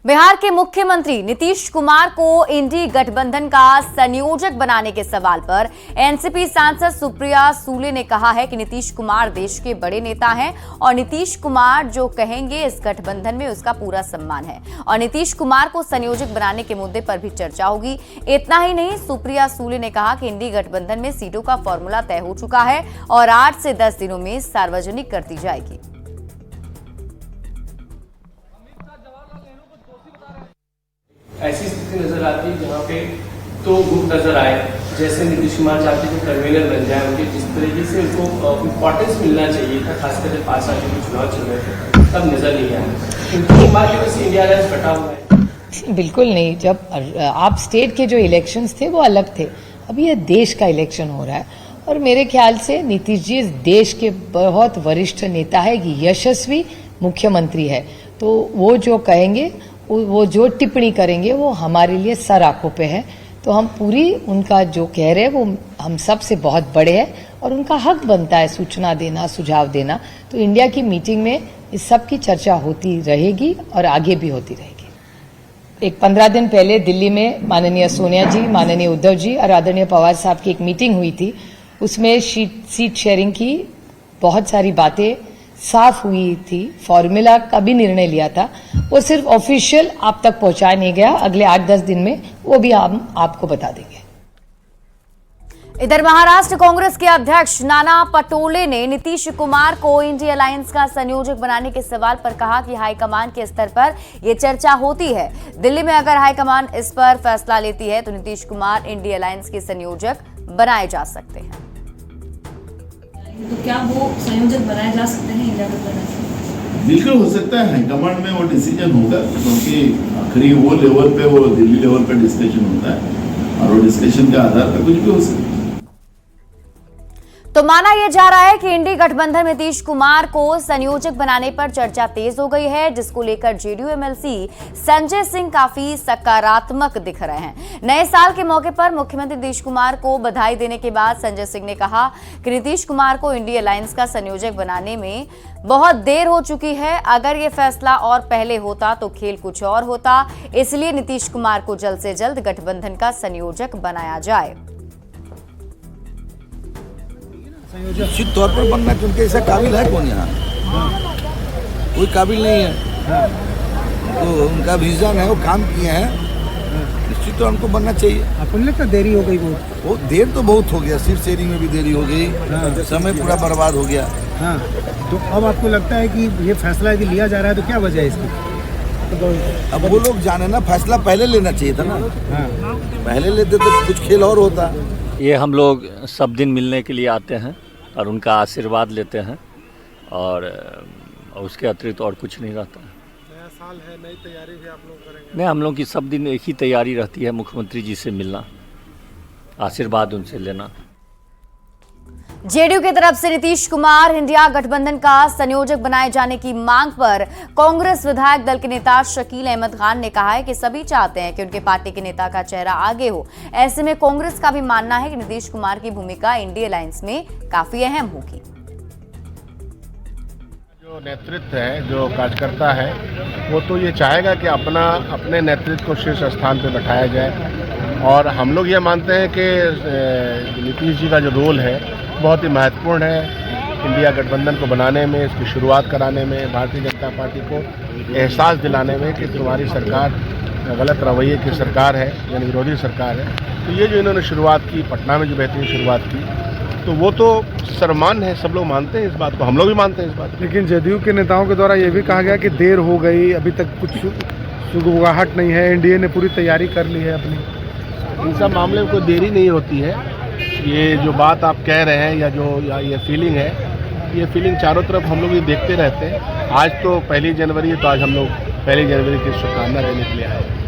बिहार के मुख्यमंत्री नीतीश कुमार को इंडी गठबंधन का संयोजक बनाने के सवाल पर एनसीपी सांसद सुप्रिया सूले ने कहा है कि नीतीश कुमार देश के बड़े नेता हैं और नीतीश कुमार जो कहेंगे इस गठबंधन में उसका पूरा सम्मान है और नीतीश कुमार को संयोजक बनाने के मुद्दे पर भी चर्चा होगी। इतना ही नहीं, सुप्रिया सूले ने कहा कि इंडी गठबंधन में सीटों का फॉर्मूला तय हो चुका है और 8 से 10 दिनों में सार्वजनिक कर दी जाएगी। ऐसी स्थिति नजर आती है जहाँ पे तो गुट नजर आए, जैसे नीतीश कुमार चाहते थे कन्वीनर बन जाए उनके, जिस तरीके से उनको इम्पोर्टेंस मिलना चाहिए था, खासकर 5 साल के चुनाव चल रहे थे, तब नजर नहीं आया। नीतीश कुमार की वजह से इंडिया अलायंस बटा हुआ है। बिल्कुल नहीं। जब आप स्टेट के जो इलेक्शंस थे वो अलग थे, अभी ये देश का इलेक्शन हो रहा है और मेरे ख्याल से नीतीश जी इस देश के बहुत वरिष्ठ नेता है, यशस्वी मुख्यमंत्री है, तो वो जो कहेंगे, वो जो टिप्पणी करेंगे वो हमारे लिए सर आंखों पे है। तो हम पूरी उनका जो कह रहे हैं वो हम सब से बहुत बड़े हैं और उनका हक बनता है सूचना देना, सुझाव देना। तो इंडिया की मीटिंग में इस सब की चर्चा होती रहेगी और आगे भी होती रहेगी। 15 दिन पहले दिल्ली में माननीय सोनिया जी, माननीय उद्धव जी और आदरणीय पवार साहब की एक मीटिंग हुई थी। उसमें सीट शेयरिंग की बहुत सारी बातें साफ हुई थी, फॉर्मूला का भी निर्णय लिया था। वो सिर्फ ऑफिशियल आप तक पहुंचाया नहीं गया, अगले 8-10 दिन में वो भी हम आपको बता देंगे। इधर महाराष्ट्र कांग्रेस के अध्यक्ष नाना पटोले ने नीतीश कुमार को इंडी अलायंस का संयोजक बनाने के सवाल पर कहा कि हाईकमान के स्तर पर यह चर्चा होती है। दिल्ली में अगर हाईकमान इस पर फैसला लेती है तो नीतीश कुमार इंडी अलायंस के संयोजक बनाए जा सकते हैं। तो क्या वो संयोजक बनाए जा सकते हैं इंडिया गठबंधन से? बिल्कुल हो सकता है, हाईकमांड में वो डिसीजन होगा, क्योंकि आखिरी वो लेवल पे, वो दिल्ली लेवल पे डिस्कशन होता है और वो डिस्कशन के आधार पर कुछ भी हो सकता है। तो माना यह जा रहा है कि इंडी गठबंधन में नीतीश कुमार को संयोजक बनाने पर चर्चा तेज हो गई है, जिसको लेकर जेडीयू एमएलसी संजय सिंह काफी सकारात्मक दिख रहे हैं। नए साल के मौके पर मुख्यमंत्री नीतीश कुमार को बधाई देने के बाद संजय सिंह ने कहा कि नीतीश कुमार को इंडी अलायंस का संयोजक बनाने में बहुत देर हो चुकी है। अगर ये फैसला और पहले होता तो खेल कुछ और होता, इसलिए नीतीश कुमार को जल्द से जल्द गठबंधन का संयोजक बनाया जाए। निश्चित तौर पर बनना, क्योंकि ऐसा काबिल है कौन यहाँ? कोई काबिल नहीं है। तो उनका विजन है, वो काम किए हैं, निश्चित तौर उनको बनना चाहिए। अपन लगता देरी हो गई बहुत? वो देर तो बहुत हो गया, सीट शेयरिंग में भी देरी हो गई, समय पूरा बर्बाद हो गया। हाँ, तो अब आपको लगता है कि ये फैसला यदि लिया जा रहा है तो क्या वजह है इसकी? अब वो लोग जाने ना, फैसला पहले लेना चाहिए था ना। हाँ। पहले लेते तो कुछ खेल और होता। ये हम लोग सब दिन मिलने के लिए आते हैं और उनका आशीर्वाद लेते हैं और उसके अतिरिक्त और कुछ नहीं रहता है। नया साल है, नई तैयारी भी आप लोग करेंगे? नहीं, हम लोग की सब दिन एक ही तैयारी रहती है, मुख्यमंत्री जी से मिलना, आशीर्वाद उनसे लेना। जेडीयू की तरफ से नीतीश कुमार इंडिया गठबंधन का संयोजक बनाए जाने की मांग पर कांग्रेस विधायक दल के नेता शकील अहमद खान ने कहा है कि सभी चाहते हैं कि उनके पार्टी के नेता का चेहरा आगे हो। ऐसे में कांग्रेस का भी मानना है कि नीतीश कुमार की भूमिका इंडी अलायंस में काफी अहम होगी। जो नेतृत्व है, जो कार्यकर्ता है, वो तो ये चाहेगा कि अपने नेतृत्व को शीर्ष स्थान पर बैठाया जाए और हम लोग ये मानते हैं कि नीतीश जी का जो रोल है बहुत ही महत्वपूर्ण है इंडिया गठबंधन को बनाने में, इसकी शुरुआत कराने में, भारतीय जनता पार्टी को एहसास दिलाने में कि तुम्हारी सरकार गलत रवैये की सरकार है, यानी विरोधी सरकार है। तो ये जो इन्होंने शुरुआत की, पटना में जो बेहतरीन शुरुआत की, तो वो तो सम्मान है, सब लोग मानते हैं इस बात को, हम लोग भी मानते हैं इस बात को। लेकिन जेडीयू के नेताओं के द्वारा ये भी कहा गया कि देर हो गई, अभी तक कुछ सुगबुगाहट नहीं है, एनडीए ने पूरी तैयारी कर ली है अपनी। इन सब मामले में कोई देरी नहीं होती है। ये जो बात आप कह रहे हैं या ये फीलिंग है, ये फीलिंग चारों तरफ हम लोग ये देखते रहते हैं। आज तो 1 जनवरी है, तो आज हम लोग 1 जनवरी की शुभकामना देने के लिए आए।